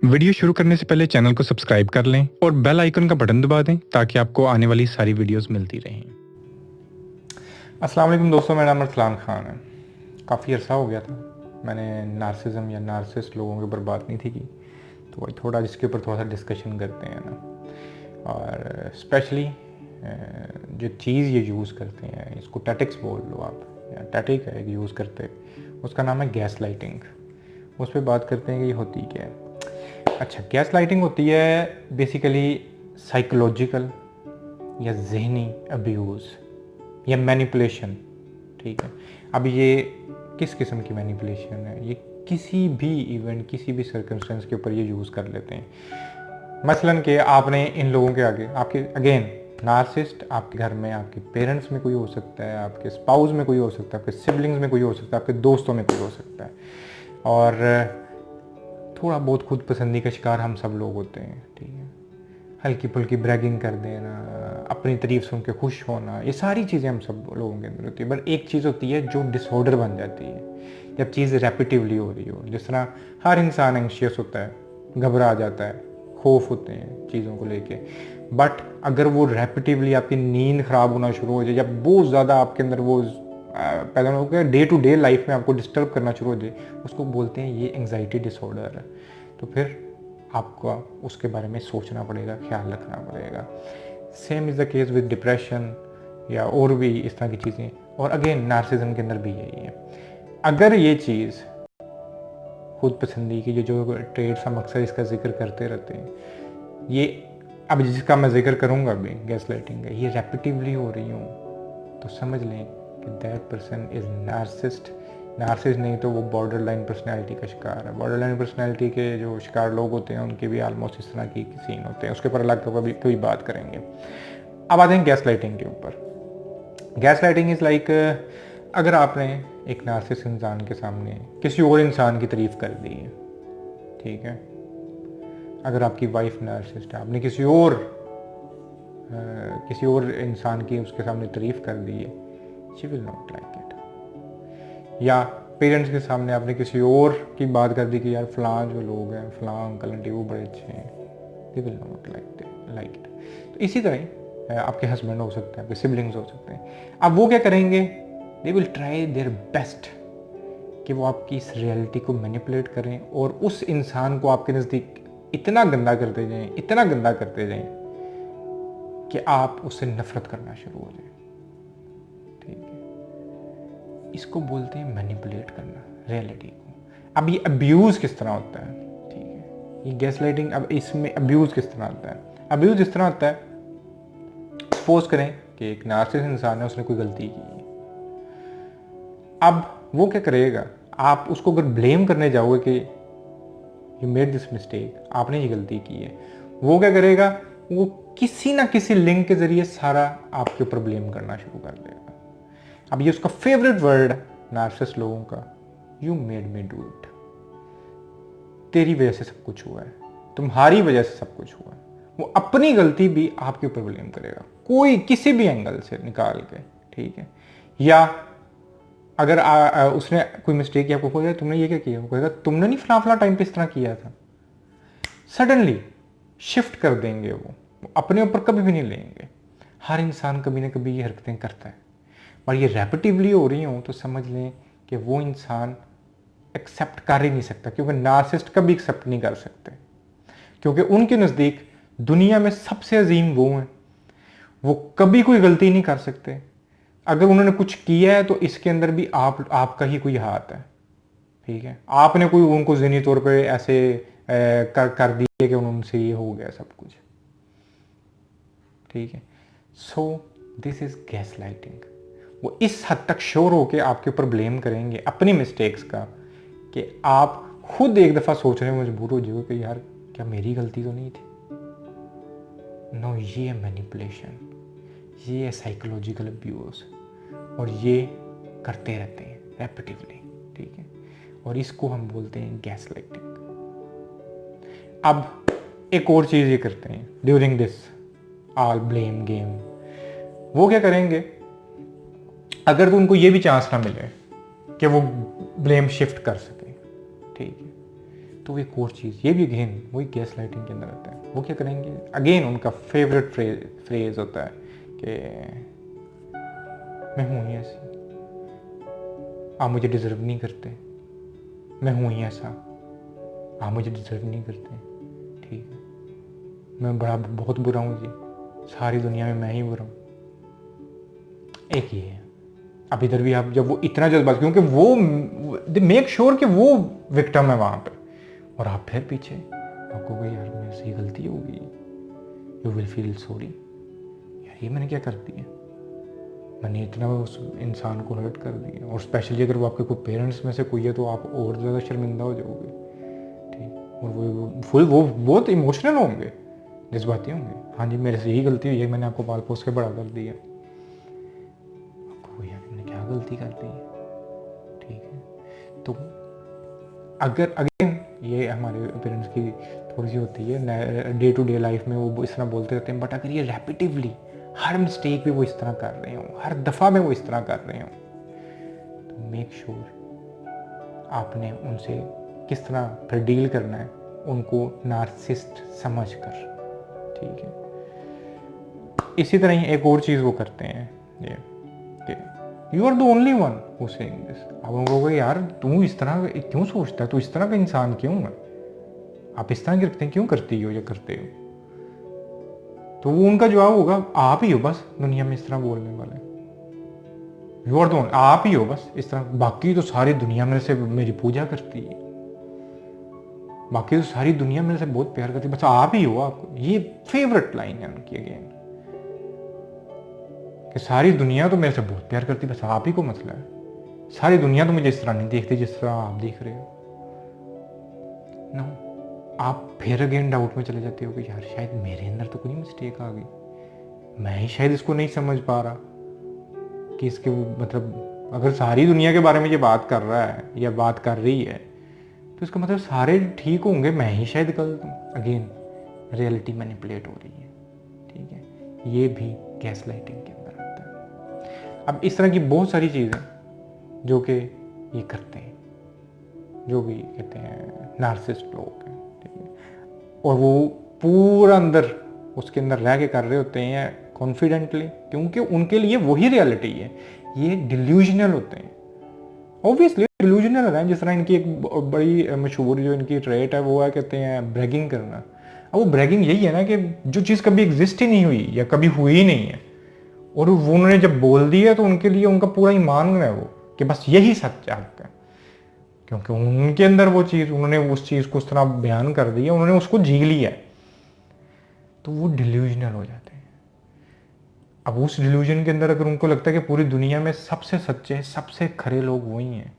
Video शुरू करने से पहले चैनल को सब्सक्राइब कर लें और बेल आइकन का बटन दबा दें ताकि आपको आने वाली सारी वीडियोस मिलती रहें। अस्सलाम वालेकुम दोस्तों, मेरा नाम अरसलान खान है। काफ़ी अर्सा हो गया था मैंने नार्सिज्म या नार्सिसिस्ट लोगों के ऊपर बात नहीं थी की, तो वही थोड़ा इसके ऊपर थोड़ा सा डिस्कशन करते हैं ना। और स्पेशली जो चीज़ ये यूज़ करते हैं, इसको टैटिक्स बोल लो आप, या टैटिक है यूज़ करते, उसका नाम है गैस लाइटिंग। उस पर बात करते हैं कि ये होती क्या है। अच्छा, गैस लाइटिंग होती है बेसिकली साइकोलॉजिकल या जहनी अब्यूज़ या मैनिपुलेशन। ठीक है, अब ये किस किस्म की मैनिपुलेशन है? ये किसी भी इवेंट, किसी भी सर्कमस्टेंस के ऊपर ये यूज़ कर लेते हैं। मसलन कि आपने इन लोगों के आगे, आपके अगेन नार्सिस्ट आपके घर में, आपके पेरेंट्स में कोई हो सकता है, आपके स्पाउस में कोई हो सकता है, आपके सिबलिंग्स में कोई हो सकता है, आपके दोस्तों में कोई हो सकता है। और थोड़ा बहुत खुद पसंदी का शिकार हम सब लोग होते हैं। ठीक है, हल्की फुल्की ब्रैगिंग कर देना, अपनी तारीफ सुन के खुश होना, ये सारी चीज़ें हम सब लोगों के अंदर होती है। बट एक चीज़ होती है जो डिसऑर्डर बन जाती है जब चीज़ रेपिटिवली हो रही हो। जिस तरह हर इंसान एंशियस होता है, घबरा जाता है, खौफ होते हैं चीज़ों को लेके। बट अगर वो रेपिटिवली आपकी नींद ख़राब होना शुरू हो जाए, जब बहुत ज़्यादा आपके अंदर वो पैदा हो गया, डे टू डे लाइफ में आपको डिस्टर्ब करना शुरू हो जाए, उसको बोलते हैं ये एंग्जाइटी डिसऑर्डर है। तो फिर आपको उसके बारे में सोचना पड़ेगा, ख्याल रखना पड़ेगा। Same is the case with depression या और भी इस तरह की चीज़ें। और अगेन नार्सिज्म के अंदर भी यही है। अगर ये चीज़ खुद पसंदी की जो ट्रेड्स हम अक्सर इसका जिक्र करते रहते हैं, ये अब जिसका मैं जिक्र करूँगा अभी गैस लाइटिंग का, ये रेपिटिवली हो रही हूँ, तो समझ लें कि that person is narcissist. Narcissist नहीं तो वो बॉर्डर लाइन पर्सनैलिटी का शिकार है। बॉर्डर लाइन पर्सनैलिटी के जो शिकार लोग होते हैं उनके भी आलमोस्ट इस तरह की सीन होते हैं, उसके ऊपर अलग कभी बात करेंगे। अब आते हैं गैस लाइटिंग के ऊपर। गैस लाइटिंग इज़ लाइक, अगर आपने एक नार्सिस्ट इंसान के सामने किसी और इंसान की तारीफ कर दी है, ठीक है, अगर आपकी वाइफ नार्सिस्ट है, आपने किसी और इंसान की उसके सामने तारीफ कर दी है, she will not like it. या पेरेंट्स के सामने आपने किसी और की बात कर दी कि यार फलां जो लोग हैं, फलां अंकल आंटी वो बड़े अच्छे हैं, they will not like it. तो इसी तरह आपके हस्बैंड हो सकते हैं, आपके सिबलिंग्स हो सकते हैं। अब वो क्या करेंगे? They will try their best कि वो आपकी इस रियलिटी को मैनिपुलेट करें और उस इंसान को आपके नज़दीक इतना गंदा करते जाएं, इतना गंदा करते जाएं कि आप उससे नफरत करना शुरू हो जाए। ठीक है, इसको बोलते हैं मैनिपुलेट करना रियलिटी को। अब ये अब्यूज़ किस तरह होता है? ठीक है, ये गैस लाइटिंग, अब इसमें अब्यूज़ किस तरह आता है? अब्यूज़ इस तरह होता है, सपोज करें कि एक नार्सिसिस्ट इंसान है, उसने कोई गलती की है। अब वो क्या करेगा? आप उसको अगर ब्लेम करने जाओगे कि यू मेड दिस मिस्टेक, आपने ये गलती की है, वो क्या करेगा? वो किसी ना किसी लिंक के जरिए सारा आपके ऊपर ब्लेम करना शुरू कर देगा। अब ये उसका फेवरेट वर्ड नार्सिसिस्ट लोगों का, you made me do it. तेरी वजह से सब कुछ हुआ है, तुम्हारी वजह से सब कुछ हुआ है। वो अपनी गलती भी आपके ऊपर ब्लेम करेगा, कोई किसी भी एंगल से निकाल के। ठीक है, या अगर उसने कोई मिस्टेक किया, आपको कहेगा तुमने ये क्या किया, वो कहेगा तुमने नहीं फला टाइम पे इस तरह किया था। सडनली शिफ्ट कर देंगे, वो अपने ऊपर कभी भी नहीं लेंगे। हर इंसान कभी ना कभी ये हरकतें करता है, और ये रेपिटिवली हो रही हों तो समझ लें कि वो इंसान एक्सेप्ट कर ही नहीं सकता, क्योंकि नार्सिसिस्ट कभी एक्सेप्ट नहीं कर सकते, क्योंकि उनके नज़दीक दुनिया में सबसे अजीम वो हैं। वो कभी कोई गलती नहीं कर सकते। अगर उन्होंने कुछ किया है तो इसके अंदर भी आपका ही कोई हाथ है। ठीक है, आपने कोई उनको ज़हनी तौर पे ऐसे कर दिया कि उनसे ये हो गया सब कुछ। ठीक है, so this is gas lighting. वो इस हद तक श्योर होके आपके ऊपर ब्लेम करेंगे अपनी मिस्टेक्स का कि आप खुद एक दफ़ा सोचने में मजबूर हो जाओगे कि यार क्या मेरी गलती तो नहीं थी। नो, ये है मैनिपुलेशन, ये है साइकोलॉजिकल अब्यूज़, और ये करते रहते हैं रेपिटिवली। ठीक है, और इसको हम बोलते हैं गैस लाइटिंग। अब एक और चीज़ ये करते हैं during this all blame game. वो क्या करेंगे? अगर तो उनको ये भी चांस ना मिले कि वो ब्लेम शिफ्ट कर सके, ठीक है, तो एक और चीज़, ये भी अगेन वही गैस लाइटिंग के अंदर आता है। वो क्या करेंगे, अगेन उनका फेवरेट फ्रेज होता है कि मैं हूँ ही ऐसी, आप मुझे डिज़र्व नहीं करते, मैं हूँ ही ऐसा, आप मुझे डिज़र्व नहीं करते, ठीक है, मैं बहुत बुरा हूँ जी, सारी दुनिया में मैं ही बुरा हूँ। एक ये है। अब इधर भी आप जब वो इतना जल्दबाज, क्योंकि वो मेक श्योर कि वो विक्टिम है वहाँ पे, और आप फिर पीछे आपको कोई यार मेरे से गलती होगी, यू विल फील सॉरी, यार ये मैंने क्या कर दिया, मैंने इतना उस इंसान को हर्ट कर दिया। और स्पेशली अगर वो आपके कोई पेरेंट्स में से कोई है तो आप और ज़्यादा शर्मिंदा हो जाओगे, ठीक। और वो बहुत इमोशनल होंगे, जज्बाती होंगे, हाँ जी मेरे से यही गलती हुई है, मैंने आपको पाल पोस के बड़ा कर दिया, आपको यार मैंने क्या गलती कर दी, ठीक है। तो अगर अगेन ये हमारे पेरेंट्स की थोड़ी सी होती है, डे टू डे लाइफ में वो इस तरह बोलते रहते हैं, बट अगर ये रेपिटिवली हर मिस्टेक पे वो इस तरह कर रहे हो, हर दफ़ा में वो इस तरह कर रहे हो, तो मेक श्योर आपने उनसे किस तरह फिर डील करना है, उनको नार्सिसिस्ट समझ कर, ठीक है। इसी तरह ही एक और चीज़ वो करते हैं, ये कि you are the only one who saying this. अब उनको कहोगे यार तू इस तरह क्यों सोचता है, तू इस तरह का इंसान क्यों है, आप इस तरह की रखते हैं क्यों करती हो या करते हो, तो वो उनका जवाब होगा आप ही हो बस दुनिया में इस तरह बोलने वाले, यू आर द ओनली, आप ही हो बस इस तरह, बाकी तो सारी दुनिया मेरे से मेरी पूजा करती है, बाकी तो सारी दुनिया मेरे से बहुत प्यार करती है, बस आप ही हो। आपको ये फेवरेट लाइन है उनकी अगेन, कि सारी दुनिया तो मेरे से बहुत प्यार करती, बस आप ही को मसला है, सारी दुनिया तो मुझे इस तरह नहीं देखती जिस तरह आप देख रहे हो। नो, आप फिर अगेन डाउट में चले जाते हो कि यार शायद मेरे अंदर तो कोई मिस्टेक आ गई, मैं ही शायद इसको नहीं समझ पा रहा कि इसके मतलब अगर सारी दुनिया के बारे में ये बात कर रहा है या बात कर रही है तो इसका मतलब सारे ठीक होंगे, मैं ही शायद गलत हूँ। अगेन रियलिटी मैनिपुलेट हो रही है, ठीक है। ये भी गैस लाइटिंग के अंदर आता है। अब इस तरह की बहुत सारी चीज़ें जो कि ये करते हैं, जो भी कहते हैं नार्सिसिस्ट लोग हैं, ठीक है, और वो पूरा अंदर उसके अंदर रह के कर रहे होते हैं कॉन्फिडेंटली, क्योंकि उनके लिए वही रियलिटी है। ये डिल्यूजनल होते हैं, ऑब्वियसली डिल्यूजनल है। जिस तरह इनकी एक बड़ी मशहूर जो इनकी ट्रेट है वो है, कहते हैं ब्रैगिंग करना। अब वो ब्रैगिंग यही है ना कि जो चीज़ कभी एग्जिस्ट ही नहीं हुई या कभी हुई ही नहीं है, और वो उन्होंने जब बोल दी है तो उनके लिए उनका पूरा ईमान है वो कि बस यही सच है आपका, क्योंकि उनके अंदर वो चीज़, उन्होंने उस चीज़ को उस तरह बयान कर दी है, उन्होंने उसको जी लिया है, तो वो डिल्यूजनल हो जाते हैं। अब उस डिल्यूजन के अंदर अगर उनको लगता है कि पूरी दुनिया में सबसे सच्चे सबसे खरे लोग वही हैं,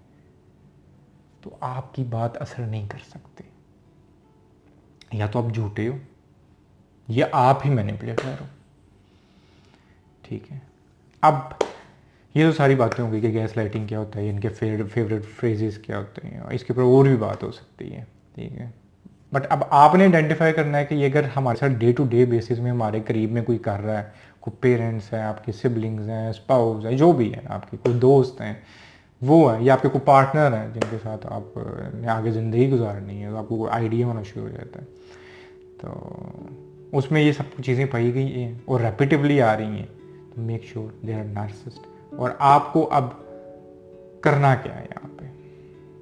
तो आपकी बात असर नहीं कर सकती। या तो आप झूठे हो या आप ही मैनिपुलेटर हो, ठीक है। अब ये तो सारी बातें होंगी कि गैस लाइटिंग क्या होता है, इनके फेवरेट फ्रेजेस क्या होते हैं, इसके ऊपर और भी बात हो सकती है, ठीक है। बट अब आपने आइडेंटिफाई करना है कि ये अगर हमारे साथ डे टू डे बेसिस में हमारे करीब में कोई कर रहा है, कोई पेरेंट्स हैं, आपके सिबलिंग्स हैं, स्पाउस हैं, जो भी है, आपके कोई दोस्त हैं वो है, या आपके कोई पार्टनर हैं जिनके साथ आप आगे ज़िंदगी गुजारनी है, तो आपको कोई आइडिया होना शुरू हो जाता है, तो उसमें ये सब चीज़ें पाई गई हैं और रेपिटिवली आ रही हैं, तो make sure they are narcissist. और आपको अब करना क्या है यहाँ पे,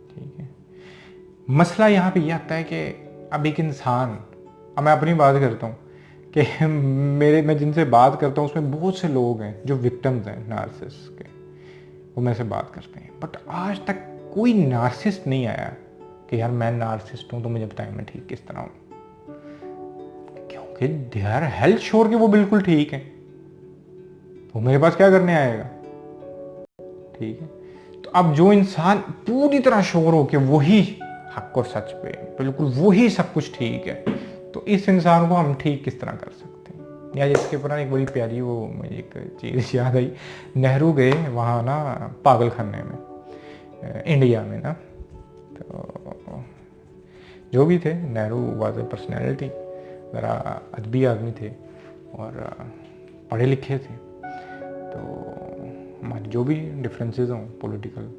ठीक है। मसला यहाँ पे ये आता है कि अब एक इंसान, अब मैं अपनी बात करता हूँ कि मैं जिनसे बात करता हूँ उसमें बहुत से लोग हैं जो विक्टिम्स हैं नार्सिसिस्ट के, वो मेरे से बात करते हैं, बट आज तक कोई नार्सिसिस्ट नहीं आया कि यार मैं नार्सिसिस्ट हूँ तो मुझे बताएं मैं ठीक किस तरह हूँ, क्योंकि दे आर हेल्थ श्योर कि वो बिल्कुल ठीक है, तो मेरे पास क्या करने आएगा, ठीक है। तो अब जो इंसान पूरी तरह श्योर हो कि वही हक और सच पे बिल्कुल वही सब कुछ ठीक है, तो इस इंसान को हम ठीक किस तरह कर सकते हैं। या इसके ऊपर एक बड़ी प्यारी वो मुझे एक चीज़ याद आई, नेहरू गए वहाँ ना पागल खाने में इंडिया में ना, तो जो भी थे, नेहरू वाज ए पर्सनैलिटी, ज़रा अदबी आदमी थे और पढ़े लिखे थे, तो हमारी जो भी डिफरेंसेस हों पॉलिटिकल,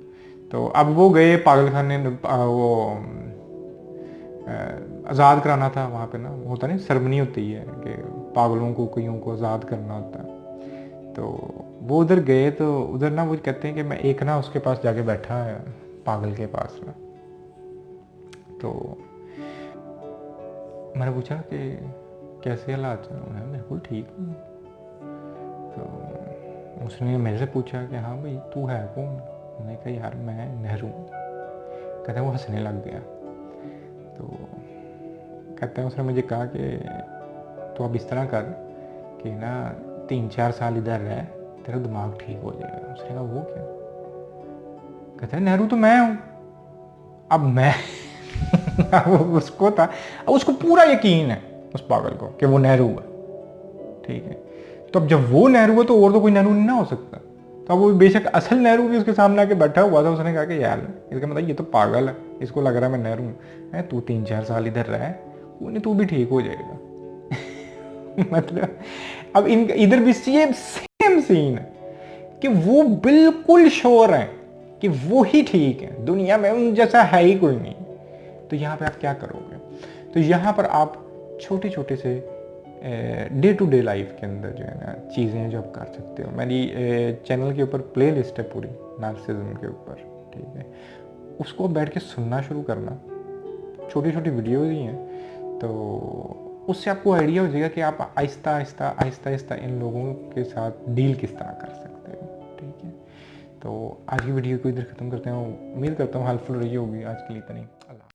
तो अब वो गए पागल खाने, वो आज़ाद कराना था वहाँ पे ना, होता नहीं सरमनी होती है कि पागलों को कईयों को आज़ाद करना होता है। तो वो उधर गए तो उधर ना वो कहते हैं कि मैं एक ना उसके पास जाके बैठा है, पागल के पास में। तो मैंने पूछा कि कैसे हालात हैं, मैं बिल्कुल ठीक हूँ। तो उसने मेरे से पूछा कि हाँ भाई तू है कौन। मैंने कहा यार मैं नेहरू। कहते हैं वो हंसने लग गया। तो कहते हैं उसने मुझे कहा कि तो अब इस तरह कर कि ना 3-4 साल इधर रह, तेरा दिमाग ठीक हो जाएगा। उसने कहा वो क्या। कहते हैं नेहरू तो मैं हूँ। अब मैं वो उसको था, अब उसको पूरा यकीन है उस पागल को कि वो नेहरू है, ठीक है। तो अब जब वो नेहरू है तो और तो कोई नेहरू नहीं ना हो सकता। तो अब वो बेशक असल नेहरू भी उसके सामने आके बैठा हुआ था। उसने कहा कि यार इसका मतलब ये तो पागल है, इसको लग रहा है मैं नेहरू हूँ। तू 3-4 साल इधर रह, नहीं तू भी ठीक हो जाएगा। मतलब अब इन इधर भी सेम सीन है कि वो बिल्कुल श्योर है कि वो ही ठीक है, दुनिया में उन जैसा है ही कोई नहीं। तो यहाँ पे आप क्या करोगे। तो यहाँ पर आप छोटे छोटे से डे टू डे लाइफ के अंदर जो है ना चीज़ें जो आप कर सकते हो। मेरी चैनल के ऊपर प्ले लिस्ट है पूरी नार्सिसिज्म के ऊपर, ठीक है। उसको बैठ के सुनना शुरू करना, छोटी छोटी वीडियोज ही हैं। तो उससे आपको आइडिया हो जाएगा कि आप आहिस्ता आहिस्ता आहिस्ता आहिस्ता इन लोगों के साथ डील किस तरह कर सकते हो, ठीक है। तो आज की वीडियो को इधर ख़त्म करते हैं। उम्मीद करता हूँ हेल्पफुल रही होगी। आज के लिए इतना ही। अल्लाह।